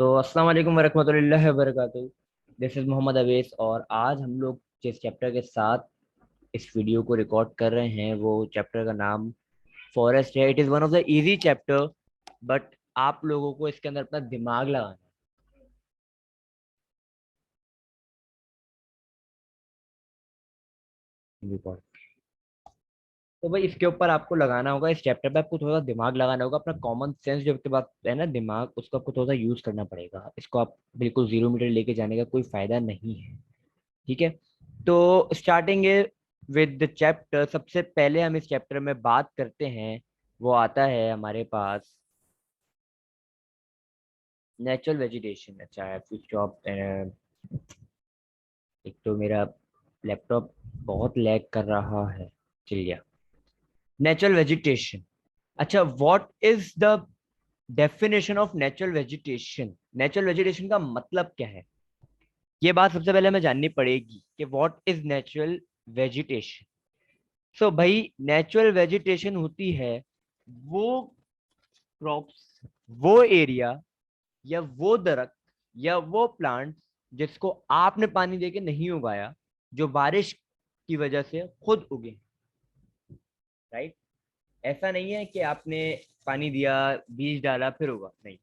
तो अस्सलाम वालेकुम वरहमतुल्लाहि वबरकातुहू। दिस इज मोहम्मद अवेस और आज हम लोग जिस चैप्टर के साथ इस वीडियो को रिकॉर्ड कर रहे हैं वो चैप्टर का नाम फॉरेस्ट है। It is one of the easy chapter, but आप लोगों को इसके अंदर अपना दिमाग लगाना है। तो भाई इसके ऊपर आपको लगाना होगा, इस चैप्टर पे आपको थोड़ा सा दिमाग लगाना होगा। अपना कॉमन सेंस जो आपके पास है ना, दिमाग, उसको आपको थोड़ा सा यूज करना पड़ेगा। इसको आप बिल्कुल 0 मीटर लेके जाने का कोई फायदा नहीं है। ठीक है, तो स्टार्टिंग विद द चैप्टर। सबसे पहले हम इस चैप्टर में बात करते हैं, वो आता है हमारे पास नेचुरल वेजिटेशन। अच्छा है, स्विच ऑफ। एक तो मेरा लैपटॉप बहुत लैग कर रहा है। चलिए, नेचुरल वेजिटेशन। अच्छा, what is the definition of natural vegetation? Natural vegetation का मतलब क्या है, ये बात सबसे पहले हमें जाननी पड़ेगी कि व्हाट इज नेचुरल वेजिटेशन। सो भाई, नेचुरल वेजिटेशन होती है वो क्रॉप्स, वो एरिया या वो दरख्त या वो प्लांट जिसको आपने पानी देके नहीं उगाया, जो बारिश की वजह से खुद उगे। राइट? ऐसा नहीं है कि आपने पानी दिया, बीज डाला, फिर उगा, नहीं।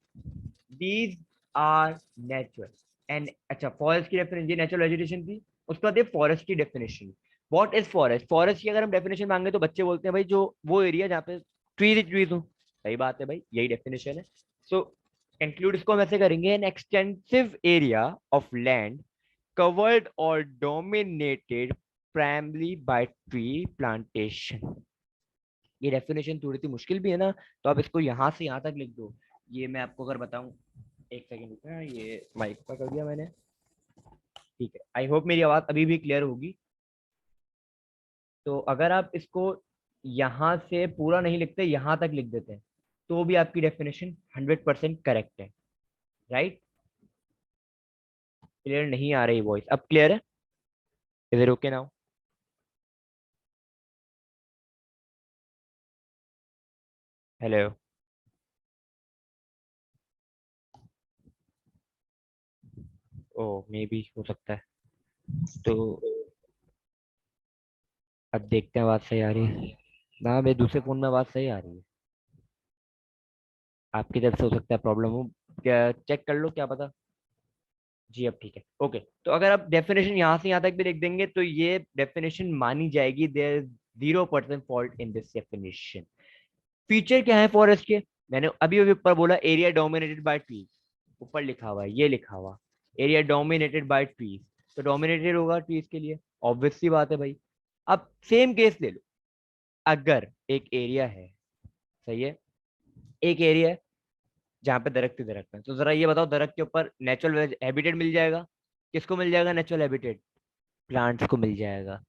These are natural. एंड अच्छा, फॉरेस्ट की डेफिनेशन, ये नेचुरल वेजिटेशन थी। उसके बाद ये फॉरेस्ट की definition. What is forest? Forest की अगर हम डेफिनेशन मांगे तो बच्चे बोलते हैं भाई जो वो एरिया जहाँ पे ट्रीज ट्रीज हो। सही बात है भाई, यही डेफिनेशन है। सो इंक्लूड इसको हम ऐसे करेंगे, an extensive area of land covered or dominated primarily by tree plantation। ये डेफिनेशन थोड़ी सी मुश्किल भी है ना, तो आप इसको यहाँ से यहाँ तक लिख दो। ये मैं आपको अगर बताऊं, एक सेकंड रुकना, ये माइक पर कर दिया मैंने। ठीक है, आई होप मेरी आवाज अभी भी क्लियर होगी। तो अगर आप इसको यहाँ से पूरा नहीं लिखते, यहाँ तक लिख देते हैं, तो भी आपकी डेफिनेशन 100% करेक्ट है। राइट? क्लियर नहीं आ रही वॉइस? अब क्लियर है? Is it okay now? Hello? Oh, maybe हो सकता है। तो अब देखते हैं, आवाज सही आ रही है ना? मेरे दूसरे फोन में आवाज सही आ रही है। आपकी तरफ से हो सकता है प्रॉब्लम हो, क्या चेक कर लो, क्या पता। जी अब ठीक है, ओके। तो अगर आप डेफिनेशन यहाँ से यहाँ तक भी लिख देंगे तो ये डेफिनेशन मानी जाएगी। There 0% fault in this definition. Feature क्या है फॉरेस्ट के? मैंने अभी अभी ऊपर बोला, एरिया डोमिनेटेड बाय ट्रीज। ऊपर लिखा हुआ है, ये लिखा हुआ, एरिया डोमिनेटेड बाय ट्रीज। तो डोमिनेटेड होगा ट्रीज के लिए, ऑब्वियस सी बात है भाई। अब सेम केस ले लो। अगर एक एरिया है, सही है, एक एरिया है जहाँ पे दरख्त ही दरख्त है, तो जरा ये बताओ, दरख्त के ऊपर नेचुरल हैबिटेट मिल जाएगा? किसको मिल जाएगा नेचुरल हैबिटेट? प्लांट्स को मिल जाएगा।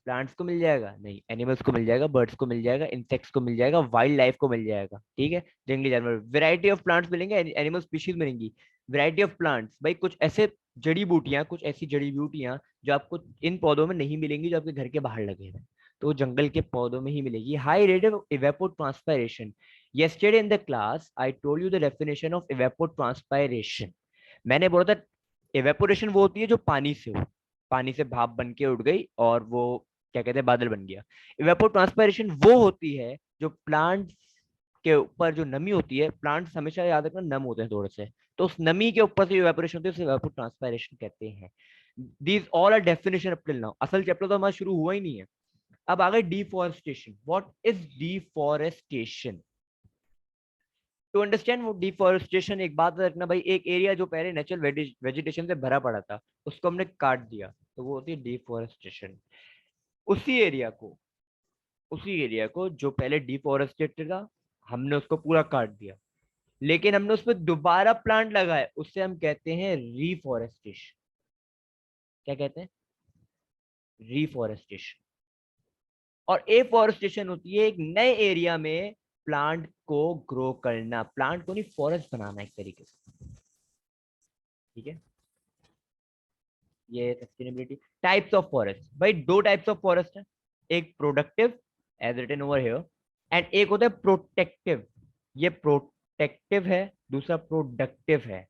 प्लांट्स को मिल जाएगा नहीं, एनिमल्स को मिल जाएगा, बर्ड्स को मिल जाएगा, इंसेक्ट्स को मिल जाएगा, वाइल्ड लाइफ को मिल जाएगा। ठीक है, जंगली जानवर, वैरायटी ऑफ प्लांट्स मिलेंगे, एनिमल स्पीशीज मिलेंगी। वैरायटी ऑफ प्लांट्स भाई, कुछ ऐसे जड़ी बूटियां, कुछ ऐसी जड़ी बूटियां जो आपको इन पौधों में नहीं मिलेंगी, जो आपके घर के बाहर लगे हैं, तो वो जंगल के पौधों में ही मिलेगी। High rate of evapotranspiration. yesterday in the class I told you the definition of evapotranspiration। मैंने बोला था इवेपोरेशन वो होती है जो पानी से हो, पानी से भाप बन के उड़ गई और वो क्या कहते हैं, बादल बन गया। इवेपोट्रांसपायरेशन वो होती है जो प्लांट्स के ऊपर जो नमी होती है, प्लांट्स हमेशा याद रखना नम होते हैं थोड़े से, तो उस नमी के ऊपर से इवेपोरेशन होती है, उसे इवेपोट्रांसपायरेशन कहते हैं। These all are definition up till now. असल चैप्टर तो हमारा शुरू हुआ ही नहीं है। अब आ गए deforestation. What is deforestation? To understand वो डिफॉरेस्टेशन, एक बात रखना भाई, एक एरिया जो पहले नेचुरल वेजिटेशन से भरा पड़ा था, उसको हमने काट दिया, तो वो होती है डिफॉरेस्टेशन। उसी एरिया को, उसी एरिया को जो पहले डिफॉरेस्टेड था, हमने उसको पूरा काट दिया, लेकिन हमने उस पर दोबारा प्लांट लगाए, उससे हम कहते हैं रिफॉरेस्टेशन। क्या कहते हैं? रिफॉरेस्टेशन। और एफॉरेस्टेशन होती है एक नए एरिया में प्लांट को ग्रो करना, प्लांट को नहीं, फॉरेस्ट बनाना एक तरीके से। ठीक है, ये सस्टेनेबिलिटी। टाइप्स ऑफ फॉरेस्ट भाई, दो टाइप्स ऑफ फॉरेस्ट है। एक productive, as written over here, and एक होता है प्रोटेक्टिव। ये प्रोटेक्टिव है, दूसरा प्रोडक्टिव है।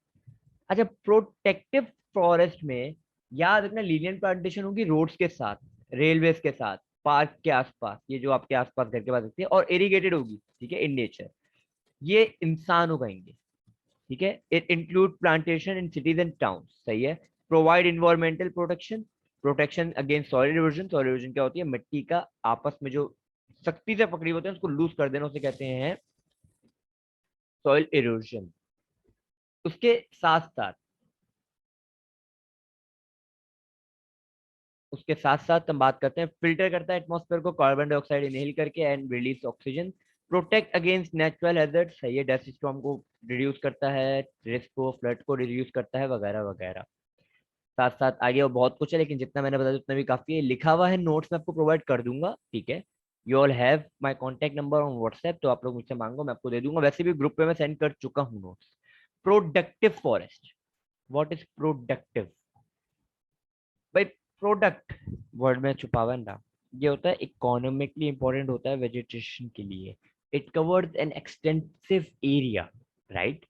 अच्छा, प्रोटेक्टिव फॉरेस्ट में याद रखना लीनियर प्लांटेशन होगी रोड्स के साथ, रेलवेज के साथ, पार्क के आसपास, ये जो आपके आसपास घर के पास होती है, और इरिगेटेड होगी, ठीक है, इन नेचर। ये इंसान उगाएंगे, ठीक है। It include plantation in cities and town, सही है। Provide environmental protection, protection against soil erosion. Soil erosion क्या होती है? मिट्टी का आपस में जो सख्ती से पकड़ी होते हैं उसको लूज कर देना, उसे कहते हैं सॉइल इरोजन। उसके साथ साथ उसके साथ साथ हम बात करते हैं, फिल्टर करता है एटमॉस्फेयर को कार्बन डाइऑक्साइड इनहेल करके and release oxygen. Protect against natural hazard, सही है, डस्ट स्टॉर्म को रिड्यूस करता है, रिस्क को, फ्लड को रिड्यूस करता है, वगैरह वगैरह। साथ साथ आगे और बहुत कुछ है, लेकिन जितना मैंने बताया उतना भी काफी है। लिखा हुआ है, नोट्स में आपको प्रोवाइड कर दूंगा, ठीक है। You all have my contact number on WhatsApp, तो आप लोग मुझसे मांगो, मैं आपको दे दूंगा। वैसे भी ग्रुप पे मैं सेंड कर चुका हूँ notes. Productive forest, what is productive? भाई प्रोडक्ट वर्ड में छुपा हुआ है ना, ये होता है इकोनॉमिकली इंपॉर्टेंट होता है वेजिटेशन के लिए। It covers an extensive area, right.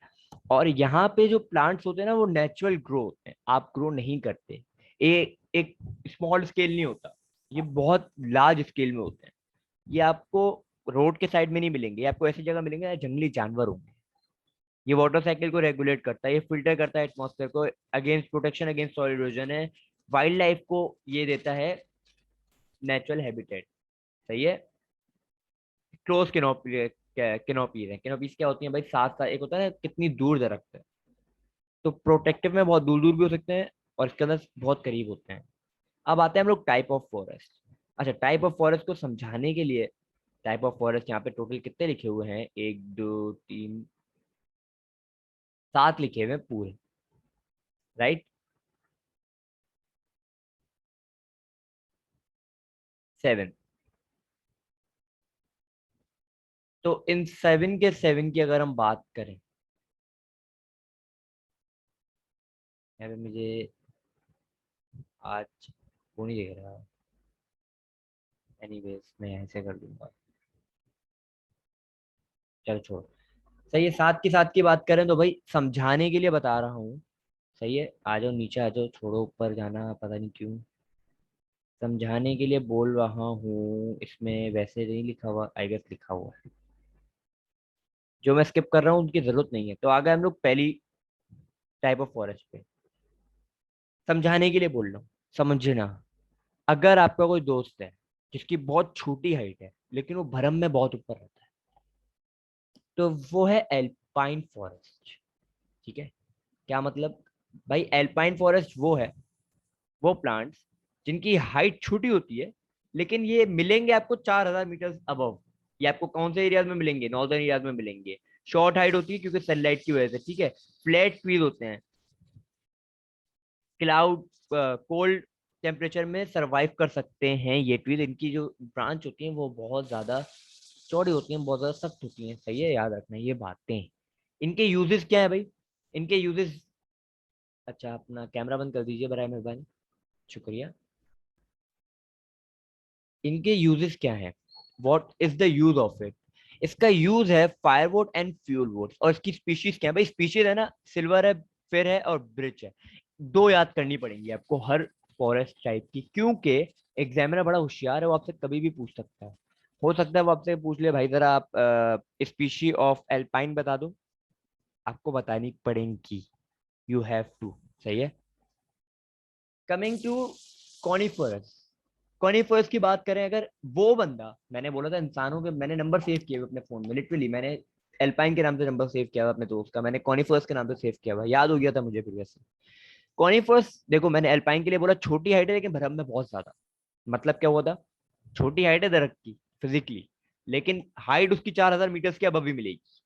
और यहाँ पे जो प्लांट्स होते हैं ना वो नेचुरल ग्रो होते हैं, आप ग्रो नहीं करते। एक स्मॉल स्केल नहीं होता, ये बहुत लार्ज स्केल में होते हैं। ये आपको रोड के साइड में नहीं मिलेंगे, ये आपको ऐसी जगह मिलेंगे जहाँ जंगली जानवर होंगे। ये वाटर साइकिल को रेगुलेट करता है, ये फिल्टर करता है एटमॉस्फेयर को, against protection against soil erosion है, वाइल्ड लाइफ को ये देता है नेचुरल हैबिटेट, सही है। क्लोज कैनोपी, कैनोपीज है। कैनोपीज क्या होती है भाई? साथ साथ एक होता है ना, कितनी दूर दरख्त है, तो प्रोटेक्टिव में बहुत दूर दूर भी हो सकते हैं और इसके अंदर बहुत करीब होते हैं। अब आते हैं हम लोग टाइप ऑफ फॉरेस्ट। अच्छा, टाइप ऑफ फॉरेस्ट को समझाने के लिए, टाइप ऑफ फॉरेस्ट यहाँ पे टोटल कितने लिखे हुए हैं? एक, दो, तीन, सात लिखे हुए हैं पूरे, राइट। 7। तो इन 7 के 7 की अगर हम बात करें, यहाँ पे मुझे आज वो नहीं दिख रहा, एनीवेज मैं ऐसे कर दूंगा, चल छोड़। सही है, 7 की 7 की बात करें तो भाई समझाने के लिए बता रहा हूँ, सही है। आ जाओ नीचे आ जाओ, छोड़ो ऊपर जाना, पता नहीं क्यों। समझाने के लिए बोल रहा हूँ, इसमें वैसे नहीं लिखा हुआ, आई गेस लिखा हुआ है। जो मैं स्किप कर रहा हूँ उनकी जरूरत नहीं है। तो आ गए हम लोग पहली टाइप ऑफ फॉरेस्ट पे। समझाने के लिए बोल रहा हूँ, समझना। अगर आपका कोई दोस्त है जिसकी बहुत छोटी हाइट है लेकिन वो भरम में बहुत ऊपर रहता है, तो वो है एल्पाइन फॉरेस्ट, ठीक है। क्या मतलब? भाई एल्पाइन फॉरेस्ट वो है, वो प्लांट्स जिनकी हाइट छोटी होती है, लेकिन ये मिलेंगे आपको 4,000 मीटर अबव। ये आपको कौन से एरियाज में मिलेंगे? नॉर्दर्न एरियाज में मिलेंगे। शॉर्ट हाइट होती है क्योंकि सनलाइट की वजह से, ठीक है। फ्लैट ट्रीज होते हैं, क्लाउड कोल्ड टेम्परेचर में सरवाइव कर सकते हैं ये ट्रीज। इनकी जो ब्रांच होती है वो बहुत ज्यादा चौड़ी होती हैं, बहुत ज्यादा सख्त होती हैं, सही है, याद रखना ये बातें। इनके यूजेस क्या है भाई? इनके यूजेस, अच्छा अपना कैमरा बंद कर दीजिए बराए मेहरबानी, शुक्रिया। इनके यूजेस क्या है? What is the use of it? इसका यूज है फायरवुड एंड फ्यूल वुड। और इसकी स्पीशीज क्या है भाई? स्पीशीज है ना, सिल्वर है, फिर है और ब्रिच है। दो याद करनी पड़ेंगी आपको हर फॉरेस्ट टाइप की, क्योंकि एग्जामिनर बड़ा होशियार है, वो आपसे कभी भी पूछ सकता है। हो सकता है वो आपसे पूछ ले, भाई जरा आप स्पीशी ऑफ एल्पाइन बता दो, आपको बतानी पड़ेगी, यू हैव टू, सही है। Coming to coniferous. कॉनिफर्स की बात करें अगर, वो बंदा, मैंने बोला था इंसानों के, मैंने नंबर सेव किए हुए अपने फोन में, लिटरली मैंने एल्पाइन के नाम से नंबर सेव किया हुआ अपने दोस्त का, मैंने कॉनिफर्स के नाम से सेव किया हुआ, याद हो गया था मुझे फिर वैसे। कॉनिफर्स देखो, मैंने एल्पाइन के लिए बोला छोटी हाइट है लेकिन भरम में बहुत ज्यादा। मतलब क्या हुआ था? छोटी हाइट है दरख्त की फिजिकली, लेकिन हाइट उसकी 4,000 मीटर के अबव भी मिलेगी।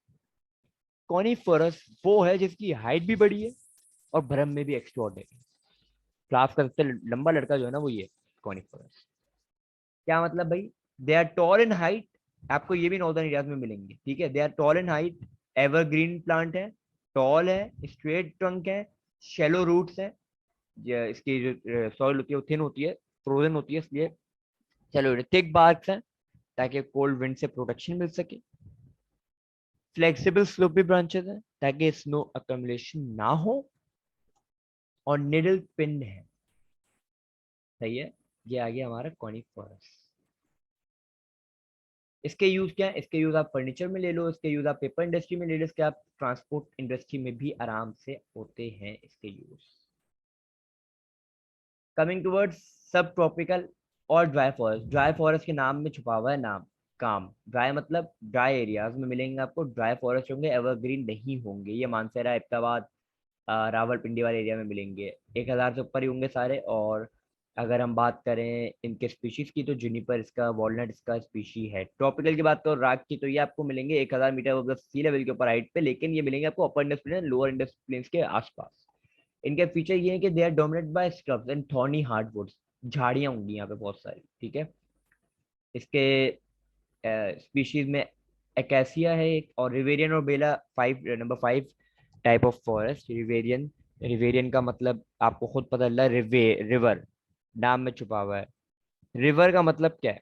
कॉनिफरस वो है जिसकी हाइट भी बड़ी है और भरम में भी एक्स्ट्राऑर्डिनरी। क्लास का सबसे लंबा लड़का जो है ना वो ये कॉनिफरस। क्या मतलब भाई? They are tall in height, आपको ये भी नॉर्दर्न एरियाज में मिलेंगे, ठीक है। They are tall in height, evergreen plant है, टॉल है, स्ट्रेट ट्रंक है, शेलो रूट्स है। इसकी जो सॉइल होती है वो थिन होती है, फ्रोजन होती है, इसलिए चलो थिक बार्क्स है ताकि कोल्ड विंड से प्रोटेक्शन मिल सके। फ्लेक्सिबल स्लोपी ब्रांचेस है ताकि स्नो अकमलेशन ना हो। और निडल पिन है। सही है, ये आ गया हमारा कॉनिफरस। इसके यूज क्या है? इसके यूज आप फर्नीचर में ले लो, इसके यूज आप पेपर इंडस्ट्री में ले लो, इसके आप ट्रांसपोर्ट इंडस्ट्री में भी आराम से होते हैं इसके यूज। कमिंग टूवर्ड्स सब ट्रॉपिकल और ड्राई फॉरेस्ट। ड्राई फॉरेस्ट के नाम में छुपा हुआ है नाम काम। ड्राई मतलब ड्राई एरियाज में मिलेंगे आपको, ड्राई फॉरेस्ट होंगे, एवरग्रीन नहीं होंगे। ये मानसेरा, इब्टाबाद, रावलपिंडी वाले एरिया में मिलेंगे। 1,000 से ऊपर ही होंगे सारे। और अगर हम बात करें इनके स्पीशीज की, तो जुनिपर इसका, वॉलनट इसका स्पीशी है। ट्रॉपिकल की बात करो राग की, तो ये आपको मिलेंगे 1,000 मीटर अबव सी लेवल के ऊपर हाइट पे, लेकिन ये मिलेंगे आपको upper Indus plain, lower Indus plains के आसपास। इनके फीचर ये है कि they are dominated by scrubs and thorny hardwoods. झाड़ियां होंगी यहाँ पे बहुत सारी, ठीक है। इसके स्पीशीज में एकेसिया है एक, और रिवेरियन और बेला 5 टाइप ऑफ फॉरेस्ट। रिवेरियन, रिवेरियन का मतलब आपको खुद पता चला, रिवर नाम में छुपा हुआ है। रिवर का मतलब क्या है?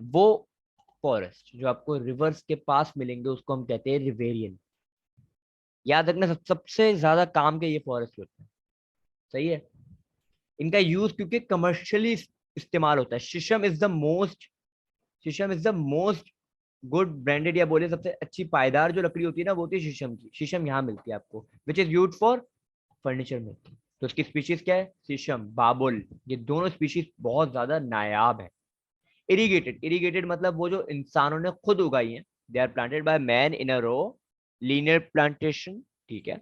वो फॉरेस्ट जो आपको रिवर्स के पास मिलेंगे उसको हम कहते हैं रिवेरियन। याद रखना, सबसे ज्यादा काम के ये फॉरेस्ट होते हैं। सही है। इनका यूज क्योंकि कमर्शियली इस्तेमाल होता है। शीशम is the most good branded, या बोले सबसे अच्छी पायदार जो लकड़ी होती है ना, वो होती है शीशम की। शीशम यहाँ मिलती है आपको, which is use for furniture making. तो उसकी स्पीशीज क्या है? शीशम, बाबुल। ये दोनों स्पीशीज बहुत ज्यादा नायाब है। इरिगेटेड, इरिगेटेड मतलब वो जो इंसानों ने खुद उगाई है। They are planted by man in a row, linear plantation, ठीक है,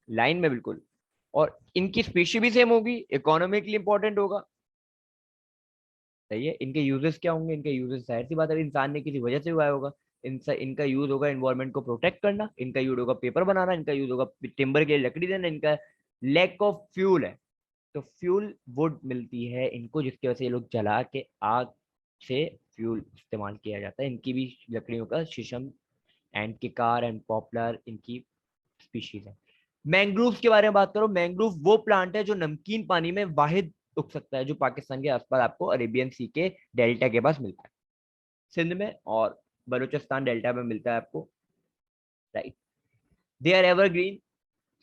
लाइन में बिल्कुल। और इनकी स्पीशी भी सेम होगी, इकोनॉमिकली इंपॉर्टेंट होगा। सही है। इनके यूजेस क्या होंगे? इनके यूजेस जाहिर सी बात है, इंसान ने किसी वजह से उगाया होगा। इनका यूज होगा एनवायरनमेंट को प्रोटेक्ट करना, इनका यूज होगा पेपर बनाना, इनका यूज होगा टिम्बर के लिए लकड़ी देना। इनका लैक ऑफ फ्यूल है, तो फ्यूल वुड मिलती है इनको, जिसकी वजह से ये लोग जला के आग से फ्यूल इस्तेमाल किया जाता है। इनकी भी लकड़ियों का शीशम एंड किकार एंड पॉपुलर इनकी स्पीशीज है। मैंग्रोव्स के बारे में बात करो। मैंग्रोव वो प्लांट है जो नमकीन पानी में वाहिद उग सकता है, जो पाकिस्तान के आसपास आपको अरेबियन सी के डेल्टा के पास मिलता है, सिंध में और बलूचिस्तान डेल्टा में मिलता है आपको। Right. They are evergreen,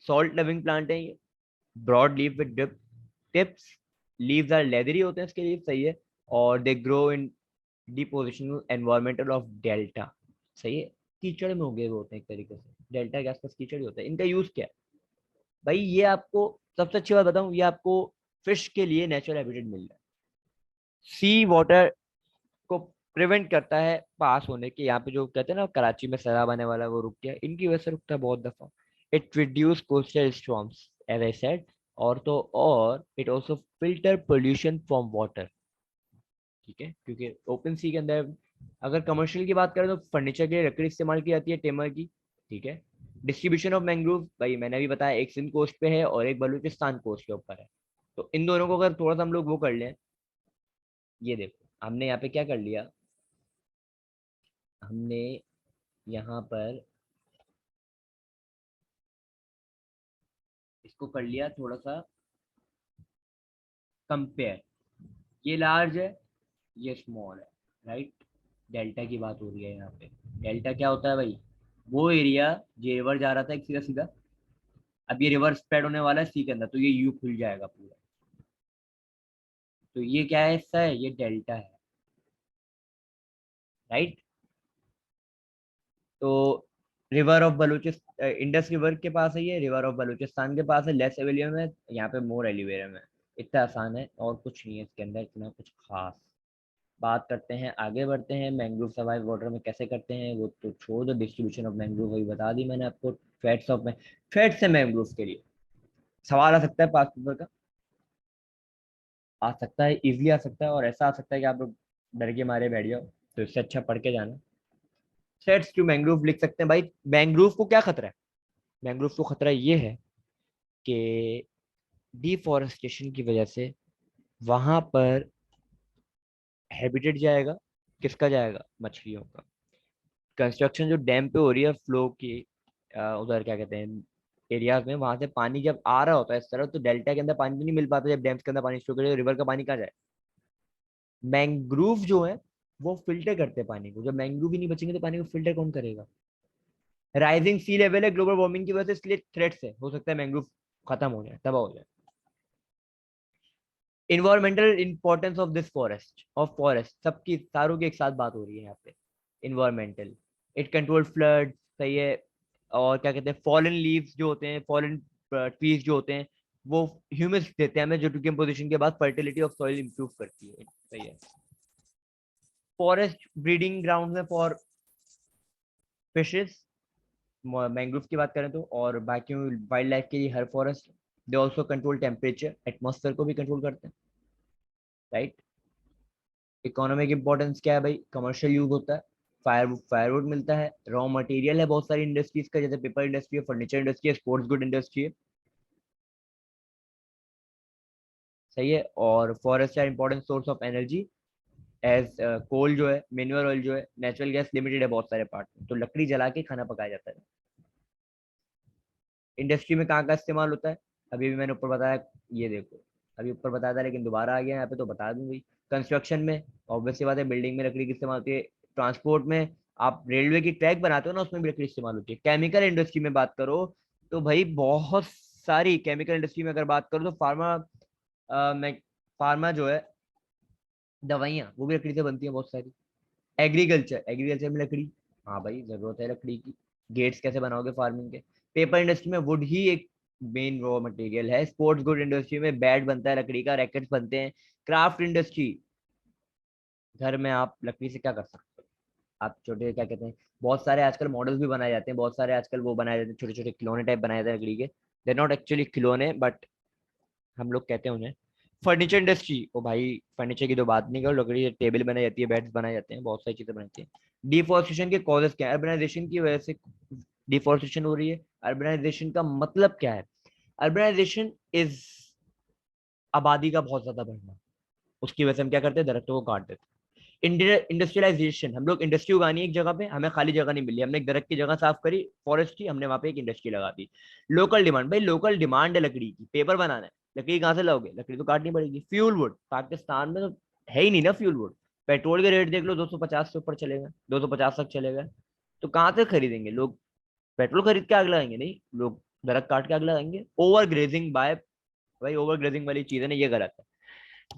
salt loving plant है ये। Broad leaf with drip tips, leaves are leathery होते हैं इसके लीव। सही है। और they grow in depositional environmental of delta. सही है। कीचड़ में उगे हुए होते हैं एक तरीके से, डेल्टा के आसपास कीचड़ ही होता है। इनका यूज क्या है भाई? ये आपको सबसे अच्छी बात बताऊं, ये आपको फिश के लिए नेचुरल हैबिटेट मिल रहा है। सी वाटर को प्रिवेंट करता है पास होने के। यहाँ पे जो कहते हैं ना कराची में सैलाब आने वाला, वो रुक गया, इनकी वजह से रुकता है बहुत दफा। It reduce coastal storms as I said. और तो और it also filter pollution from water, ठीक है। क्योंकि ओपन सी के अंदर, अगर कमर्शियल की बात करें तो फर्नीचर के लिए लकड़ी इस्तेमाल की जाती है, टेमर की, ठीक है। डिस्ट्रीब्यूशन ऑफ मैंग्रोव भाई मैंने भी बताया, एक सिंध कोस्ट पे है और एक बलूचिस्तान कोस्ट के ऊपर है। तो इन दोनों को अगर थोड़ा सा हम लोग वो कर लें, ये देखो हमने यहाँ पे क्या कर लिया, हमने यहाँ पर इसको कर लिया थोड़ा सा कंपेयर। ये लार्ज है, ये स्मॉल है, राइट। डेल्टा की बात हो रही है यहाँ पे। डेल्टा क्या होता है भाई? वो एरिया जो रिवर जा रहा था एक सीधा सीधा, अब ये रिवर स्प्रेड होने वाला है सी के अंदर, तो ये यू खुल जाएगा पूरा। तो ये क्या है? हिस्सा है, ये डेल्टा है, राइट। तो river of Balochistan, Indus river के पास है, ये रिवर ऑफ बलूचिस्तान के पास है, लेस एवेलियम है, यहाँ पे मोर एलिवेरियम है। इतना आसान है, और कुछ नहीं है इसके अंदर इतना कुछ खास। बात करते हैं, आगे बढ़ते हैं। मैंग्रोव सर्वाइव वाटर में कैसे करते हैं वो तो छोड़ दो, डिस्ट्रीब्यूशन ऑफ मैंग्रोव वही बता दी मैंने आपको। फैट्स ऑफ फैट्स है मैंग्रोव के लिए। सवाल आ सकता है पास पेपर का, आ सकता है, इजिली आ सकता है, और ऐसा आ सकता है कि आप लोग डर के मारे बैठ जाओ। तो इससे अच्छा पढ़ के जाना। सेट्स टू मैंग्रोव लिख सकते हैं भाई। मैंग्रोव को क्या खतरा है? मैंग्रोव को खतरा ये है कि डिफॉरेस्टेशन की वजह से वहां पर हैबिटेट जाएगा। किसका जाएगा? मछलियों का। कंस्ट्रक्शन जो डैम पे हो रही है फ्लो की, उधर क्या कहते हैं एरियाज में, वहां से पानी जब आ रहा होता है इस तरह, तो डेल्टा के अंदर पानी तो नहीं मिल पाता। जब डैम्स के अंदर पानी स्टोर करे, रिवर का पानी कहाँ जाए? मैंग्रोव जो है वो फिल्टर करते हैं पानी को। जब मैंग्रोव ही नहीं बचेंगे तो पानी को फिल्टर कौन करेगा? राइजिंग सी लेवल है ग्लोबल वार्मिंग की वजह से, इसलिए थ्रेट्स है, हो सकता है मैंग्रोव खत्म हो जाए, तबाह हो जाए। Environmental importance of this forest सबकी सारों की एक साथ बात हो रही है यहाँ पे। इन्वायरमेंटल, इट कंट्रोल फ्लड, सही है। और क्या कहते हैं, फॉलन लीव्स जो होते हैं, फॉलन ट्रीज जो होते हैं, वो ह्यूमस देते हैं हमें, जो डिकम्पोजिशन के बाद फर्टिलिटी ऑफ सॉइल इंप्रूव करती है, सही है। फॉरेस्ट ब्रीडिंग ग्राउंड में फॉर फिशेस, मैंग्रोव की बात करें तो, और बाकी वाइल्ड लाइफ के लिए हर forest. They also control temperature, atmosphere को भी कंट्रोल करते हैं, राइट। इकोनॉमिक इंपॉर्टेंस क्या है भाई, कमर्शियल यूज होता है, फायरवुड मिलता है, रॉ मटेरियल है बहुत सारी इंडस्ट्रीज का, जैसे पेपर इंडस्ट्री है, फर्नीचर इंडस्ट्री है, स्पोर्ट्स गुड इंडस्ट्री है, सही है। और forest are important source of energy, as coal जो है, मिनरल ऑयल जो है, नेचुरल गैस लिमिटेड है बहुत सारे पार्ट में, तो लकड़ी जला के खाना पकाया जाता है। इंडस्ट्री में कहाँ का इस्तेमाल होता है, अभी भी मैंने ऊपर बताया, ये देखो अभी ऊपर बताया था लेकिन दोबारा आ गया यहाँ पे, तो बता दूंगी। कंस्ट्रक्शन में ऑब्वियस सी बात है, बिल्डिंग में लकड़ी की इस्तेमाल होती है। ट्रांसपोर्ट में, आप रेलवे की ट्रैक बनाते हो ना, उसमें भी लकड़ी इस्तेमाल होती है। केमिकल इंडस्ट्री में बात करो तो भाई बहुत सारी केमिकल इंडस्ट्री में अगर बात करो तो फार्मा जो है, दवाइयाँ, वो भी लकड़ी से बनती है बहुत सारी। एग्रीकल्चर में लकड़ी, हाँ भाई जरूरत है लकड़ी की। गेट्स कैसे बनाओगे फार्मिंग के। पेपर इंडस्ट्री में वुड ही एक मेन रॉ मटेरियल है। स्पोर्ट्स गुड इंडस्ट्री में बैट बनता है लकड़ी का, रैकेट्स बनते हैं। क्राफ्ट इंडस्ट्री, घर में आप लकड़ी से क्या कर सकते हो, आप छोटे क्या कहते हैं, बहुत सारे आजकल मॉडल्स भी बनाए जाते हैं, बहुत सारे आजकल वो बनाए जाते हैं, छोटे छोटे खिलौने टाइप बनाए जाते हैं लकड़ी के। दे नॉट एक्चुअली खिलौने, बट हम लोग कहते हैं उन्हें। फर्नीचर इंडस्ट्री, ओ भाई फर्नीचर की तो बात नहीं करो, लकड़ी से टेबल बनाई जाती है, बेड्स बनाए जाते हैं, बहुत सारी चीजें बनाती हैं। डिफोरेस्टेशन के कॉजेस क्या है, अर्बनाइजेशन की वजह से डिफोरेस्टेशन हो रही है। अर्बनाइजेशन का मतलब क्या है, अर्बनाइजेशन इज आबादी का बहुत ज्यादा बढ़ना, उसकी वजह से हम क्या करते हैं, दरख्तों को काट देते हैं। इंडस्ट्रियलाइजेशन, हम लोग इंडस्ट्री उगानी है एक जगह पे, हमें खाली जगह नहीं मिली, हमने एक दरख्त की जगह साफ करी, फॉरेस्ट की, हमने वहां पे एक इंडस्ट्री लगा दी। लोकल डिमांड, भाई लोकल डिमांड है लकड़ी की, पेपर बनाना है, लकड़ी कहाँ से लाओगे, लकड़ी तो काटनी पड़ेगी। फ्यूल वुड, पाकिस्तान में तो है ही नहीं ना फ्यूल वुड। पेट्रोल के रेट देख लो, 250 से ऊपर चलेगा, 250 तक चलेगा, तो कहाँ से खरीदेंगे लोग। पेट्रोल खरीद के आग लगाएंगे नहीं, लोग दरख्त काट के आग लगाएंगे। ओवर ग्रेजिंग बाय, भाई ओवर ग्रेजिंग वाली चीज है ना, ये गलत है।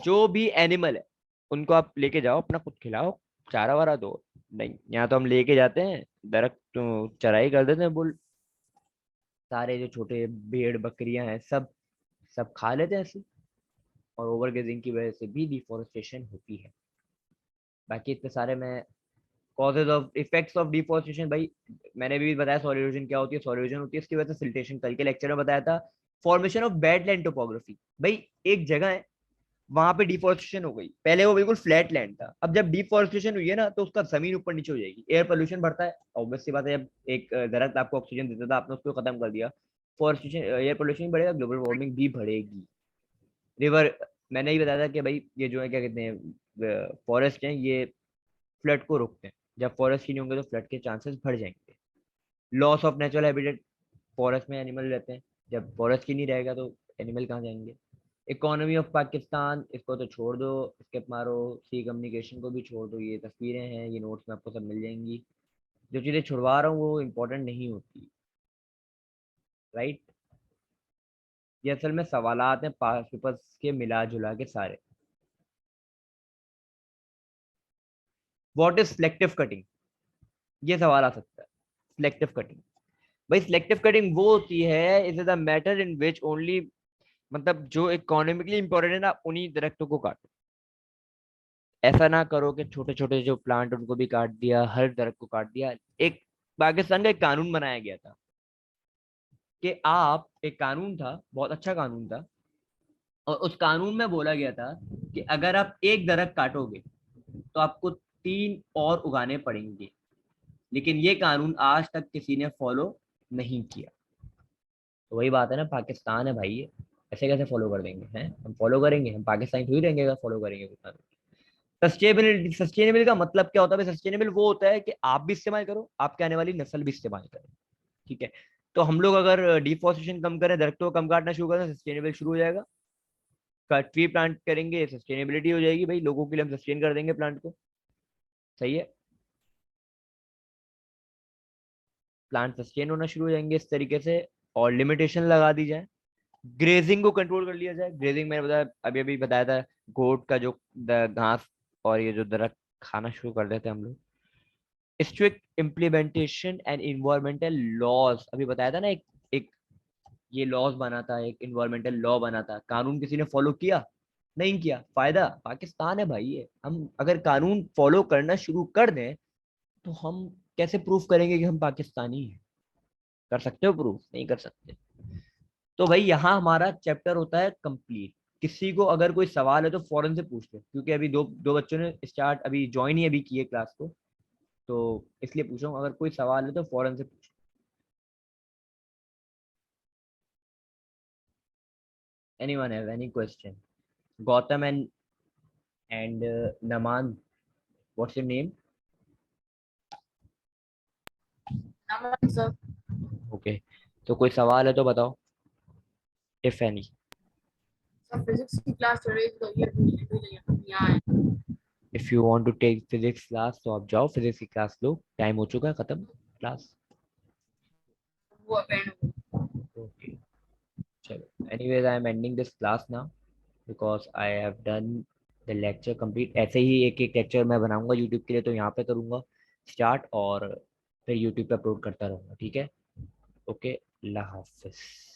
जो भी एनिमल है उनको आप लेके जाओ, अपना खुद खिलाओ, चारा वारा दो। नहीं, यहाँ तो हम लेके जाते हैं, दरख्त तो चराई कर देते हैं, बुल सारे जो छोटे भेड़ बकरियां हैं, सब सब खा लेते हैं ऐसे। और ओवर ग्रेजिंग की वजह से भी डिफोरेस्टेशन होती है। बाकी इतने सारे में causes of effects of deforestation, भाई मैंने भी बताया सॉइल इरोजन क्या होती है, सॉइल इरोजन होती है इसकी वजह से सिल्टेशन, कल के लेक्चर में बताया था। फॉर्मेशन ऑफ वेटलैंड टोपोग्राफी, भाई एक जगह है, वहां पे डिफोरेस्टेशन हो गई, पहले वो बिल्कुल फ्लैट लैंड था, अब जब डिफोरेस्टेशन हुई है ना, तो उसका जमीन ऊपर नीचे हो जाएगी, एयर पोल्यूशन बढ़ता है, ऑब्वियस सी बात है, जब एक दरख्त आपको ऑक्सीजन देता था, आपने उसको खत्म कर दिया, फॉरेस्टेशन, एयर पोल्यूशन बढ़ेगा, ग्लोबल वार्मिंग भी बढ़ेगी। रिवर, मैंने ही बताया था कि भाई ये जो है क्या कहते हैं, फॉरेस्ट है, ये फ्लड को रोकते हैं, जब फॉरेस्ट ही नहीं होंगे तो फ्लड के चांसेस बढ़ जाएंगे। Loss of natural habitat, forest में एनिमल रहते हैं, जब फॉरेस्ट ही नहीं रहेगा तो एनिमल कहाँ जाएंगे। इकोनॉमी ऑफ पाकिस्तान, इसको तो छोड़ दो, स्किप मारो। सी कम्युनिकेशन को भी छोड़ दो, ये तस्वीरें हैं, ये नोट्स में आपको सब मिल जाएंगी। जो चीजें छुड़वा रहा हूँ वो इंपॉर्टेंट नहीं होती, राइट। ये असल में सवालात हैं पास पेपर्स के मिला जुला के सारे। व्हाट इज सिलेक्टिव कटिंग, ये सवाल आ सकता है। सिलेक्टिव कटिंग, भाई सिलेक्टिव कटिंग वो होती है, is the matter in which only, मतलब जो इकोनॉमिकली इंपॉर्टेंट है ना, उन्हीं दरख्तों को काटो। ऐसा ना करो कि छोटे छोटे जो प्लांट उनको भी काट दिया, हर दरख्त को काट दिया। एक पाकिस्तान का एक कानून बनाया गया था कि आप, एक कानून था, बहुत अच्छा कानून था, और उस कानून में बोला गया था कि अगर आप एक दरख्त काटोगे तो आपको 3 और उगाने पड़ेंगे। लेकिन ये कानून आज तक किसी ने फॉलो नहीं किया। तो वही बात है ना, पाकिस्तान है भाई ये, ऐसे कैसे फॉलो कर देंगे, हैं हम फॉलो करेंगे, हम पाकिस्तान थोड़ी रहेंगे अगर फॉलो करेंगे कोई कानून। सस्टेनेबिलिटी, सस्टेनेबल का मतलब क्या होता है, सस्टेनेबल वो होता है कि आप भी इस्तेमाल करो, आपके आने वाली नस्ल भी इस्तेमाल करे, ठीक है। तो हम लोग अगर डिफोरेस्टेशन कम करें, दरख्तों को कम काटना शुरू करें, सस्टेनेबल शुरू हो जाएगा। ट्री प्लांट करेंगे, सस्टेनेबिलिटी हो जाएगी, भाई लोगों के लिए हम सस्टेन कर देंगे प्लांट को, सही है। प्लांट सस्टेन होना शुरू हो जाएंगे इस तरीके से, और लिमिटेशन लगा दी जाए। ग्रेजिंग को कंट्रोल कर लिया जाए। ग्रेजिंग मैंने बताया, अभी अभी बताया था, गोट का जो घास और ये जो दरख्त खाना शुरू कर देते हम लोग। Strict implementation and environmental laws, अभी बताया था ना, एक ये लॉज बना था, एक इन्वायरमेंटल लॉ बना था, कानून किसी ने फॉलो किया? नहीं किया। फायदा पाकिस्तान है भाई। ये हम अगर कानून फॉलो करना शुरू कर दें तो हम कैसे प्रूफ करेंगे कि हम पाकिस्तानी हैं? कर सकते हो प्रूफ? नहीं कर सकते। तो भाई यहाँ हमारा चैप्टर होता है कंप्लीट। किसी को अगर कोई सवाल है तो फौरन से पूछ ले, क्योंकि अभी दो दो बच्चों ने स्टार्ट अभी ज्वाइन ही अभी किए क्लास को, तो इसलिए पूछ रहा हूँ, अगर कोई सवाल है तो फौरन से पूछ। Anyone have any question? Gautam and Naman, what's your name? Naman sir. Okay, तो कोई सवाल है तो बताओ, इफ एनी। सर फिजिक्स की क्लास चल रही थी तो ये अभी यहाँ आए। If you want to take physics class तो आप जाओ, फिजिक्स की क्लास लो, टाइम हो चुका है, खत्म क्लास। वो अटेंड हो। ओके, चलो, anyways I am ending this class now because I have done the lecture complete। ऐसे ही एक एक लेक्चर मैं बनाऊंगा यूट्यूब के लिए, तो यहाँ पे करूंगा स्टार्ट और फिर यूट्यूब पे अपलोड करता रहूंगा, ठीक है? ओके, अल्लाह हाफिज।